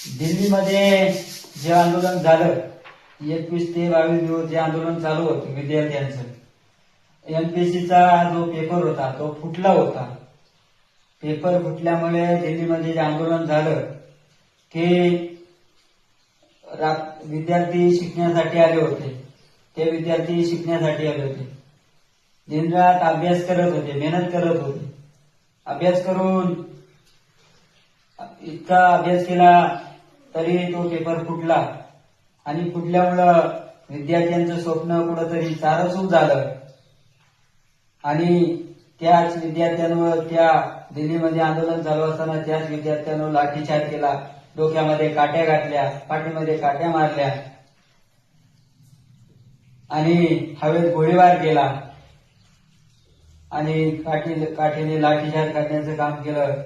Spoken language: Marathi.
दिल्लीमध्ये जे आंदोलन झालं 21 ते 22 दिवस जे आंदोलन चालू होतं विद्यार्थ्यांचं, एमपीएससीचा जो पेपर होता तो फुटला होता. पेपर फुटल्यामुळे दिल्लीमध्ये जे आंदोलन झालं की विद्यार्थी शिकण्यासाठी आले होते, ते विद्यार्थी शिकण्यासाठी आले होते, दिनरात अभ्यास करत होते, मेहनत करत होते. अभ्यास करून इतका अभ्यास केला तरी तो पेपर फुटला आणि फुटल्यामुळं विद्यार्थ्यांचं स्वप्न कुठंतरी सारसूप झालं आणि त्याच विद्यार्थ्यांवर त्या दिल्लीमध्ये आंदोलन चालू असताना त्याच विद्यार्थ्यांवर लाठीचार्ज केला, डोक्यामध्ये काट्या घातल्या, पाठीमध्ये काट्या मारल्या आणि हवेत गोळीबार केला आणि काठीने लाठीचार्ज करण्याचं काम केलं.